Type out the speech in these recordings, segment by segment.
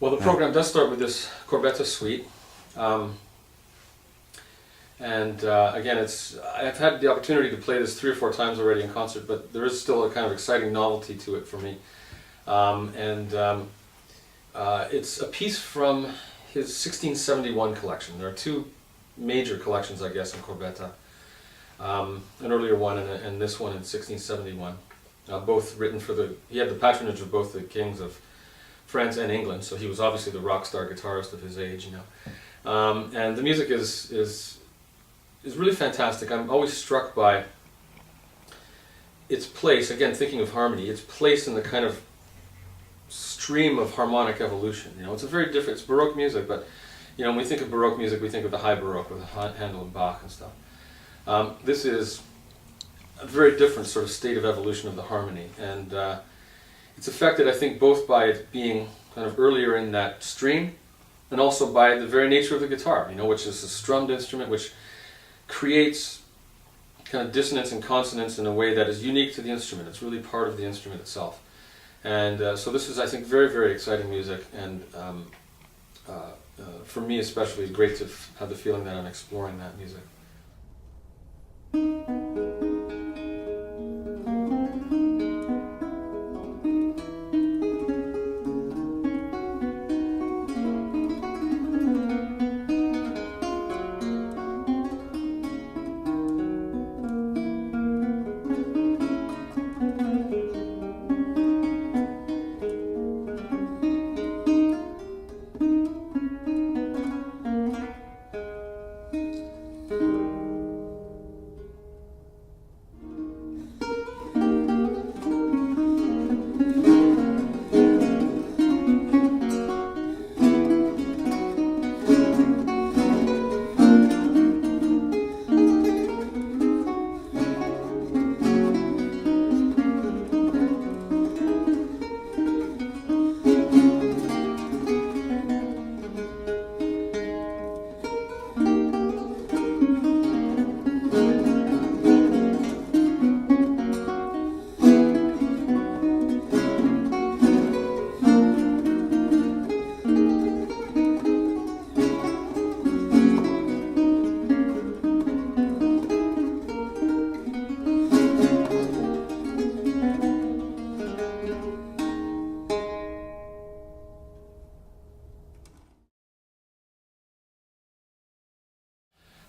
Well, the program does start with this Corbetta suite. Again, I've had the opportunity to play this 3 or 4 times already in concert, but there is still a kind of exciting novelty to it for me. It's a piece from his 1671 collection. There are 2 major collections, I guess, in Corbetta. An earlier one and this one in 1671. Both written for he had the patronage of both the kings of France and England, so he was obviously the rock star guitarist of his age, you know. And the music is really fantastic. I'm always struck by its place, again thinking of harmony, its place in the kind of stream of harmonic evolution. You know, it's a very different, it's Baroque music, but you know, when we think of Baroque music, we think of the high Baroque with Handel and Bach and stuff. This is a very different sort of state of evolution of the harmony, and it's affected, I think, both by it being kind of earlier in that stream, and also by the very nature of the guitar, you know, which is a strummed instrument, which creates kind of dissonance and consonance in a way that is unique to the instrument. It's really part of the instrument itself. And so this is, I think, very, very exciting music, and for me especially, it's great to have the feeling that I'm exploring that music.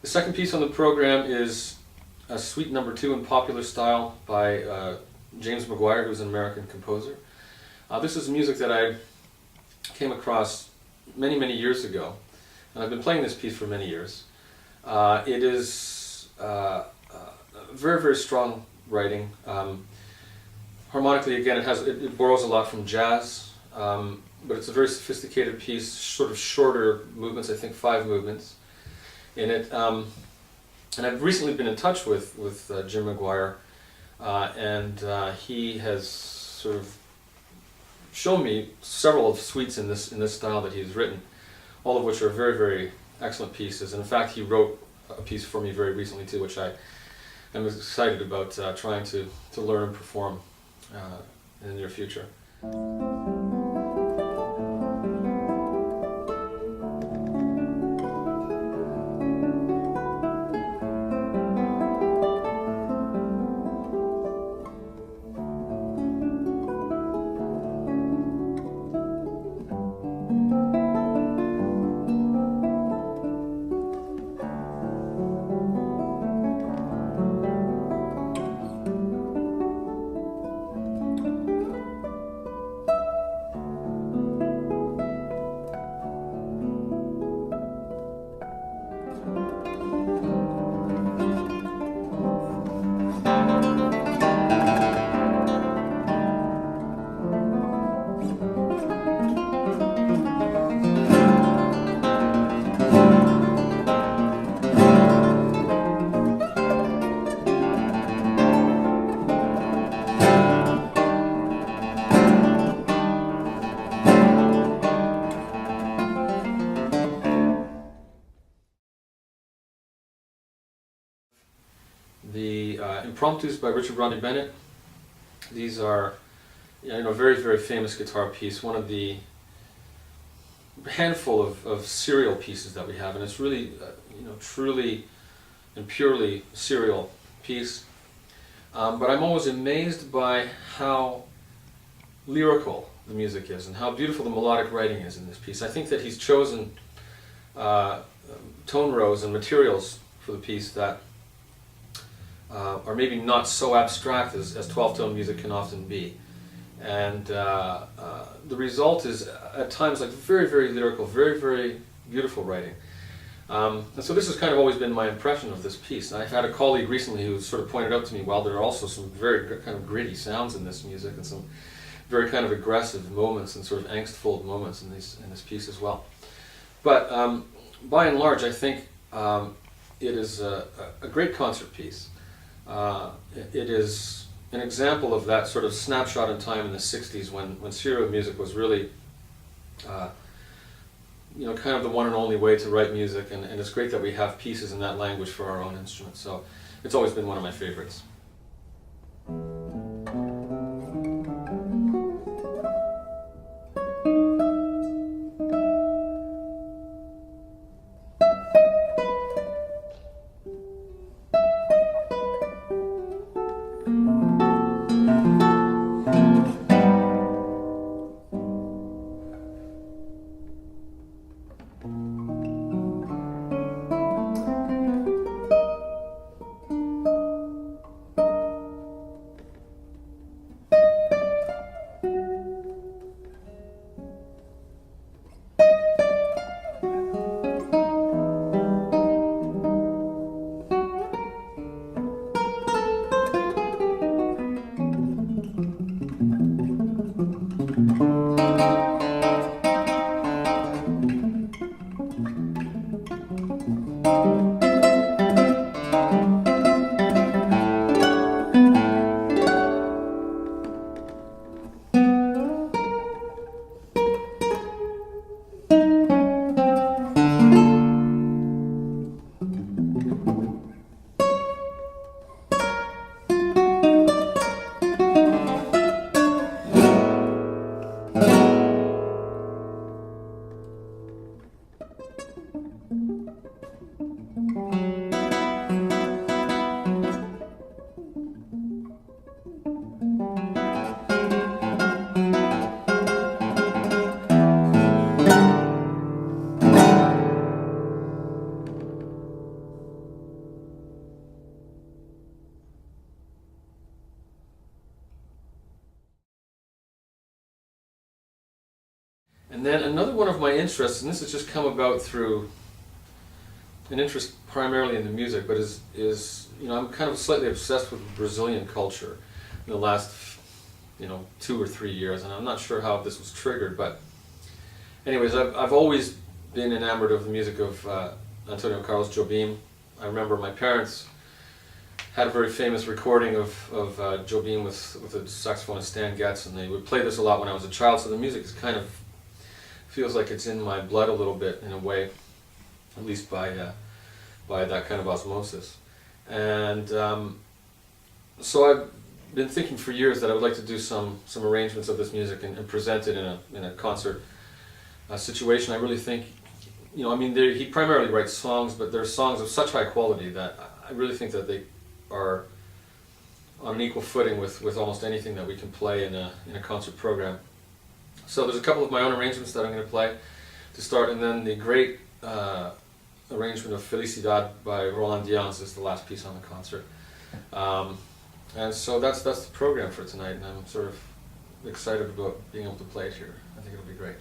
The second piece on the program is a Suite Number 2 in popular style by James McGuire, who's an American composer. This is music that I came across many, many years ago, and I've been playing this piece for many years. It is very, very strong writing. Harmonically, again, it borrows a lot from jazz, but it's a very sophisticated piece, sort of shorter movements, I think 5 movements in it. And I've recently been in touch with Jim McGuire, and he has sort of shown me several of suites in this style that he's written, all of which are very, very excellent pieces. And in fact, he wrote a piece for me very recently too, which I am excited about trying to learn and perform in the near future. The Impromptus by Richard Rodney Bennett. These are, very, very famous guitar piece. One of the handful of serial pieces that we have, and it's really, truly and purely serial piece. But I'm always amazed by how lyrical the music is and how beautiful the melodic writing is in this piece. I think that he's chosen tone rows and materials for the piece that are maybe not so abstract as 12-tone music can often be. And the result is at times like very, very lyrical, very, very beautiful writing. And so this has kind of always been my impression of this piece. I've had a colleague recently who sort of pointed out to me, well, there are also some very kind of gritty sounds in this music and some very kind of aggressive moments and sort of angst-filled moments in this piece as well. But by and large, I think it is a great concert piece. It is an example of that sort of snapshot in time in the 60s when serial music was really kind of the one and only way to write music, and it's great that we have pieces in that language for our own instruments. So it's always been one of my favorites. And then another one of my interests, and this has just come about through an interest primarily in the music, but is I'm kind of slightly obsessed with Brazilian culture in the last 2 or 3 years, and I'm not sure how this was triggered, but anyways, I've always been enamored of the music of Antonio Carlos Jobim. I remember my parents had a very famous recording of Jobim with the saxophonist Stan Getz, and they would play this a lot when I was a child, so the music is kind of feels like it's in my blood a little bit in a way, at least by that kind of osmosis. And so I've been thinking for years that I would like to do some arrangements of this music and present it in a concert situation. I really think, he primarily writes songs, but they're songs of such high quality that I really think that they are on an equal footing with almost anything that we can play in a concert program. So there's a couple of my own arrangements that I'm going to play to start, and then the great arrangement of Felicidad by Roland Diaz is the last piece on the concert. And so that's the program for tonight, and I'm sort of excited about being able to play it here. I think it'll be great.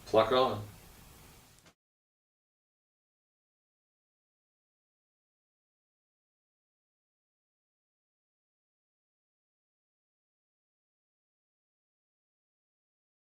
Pluck on.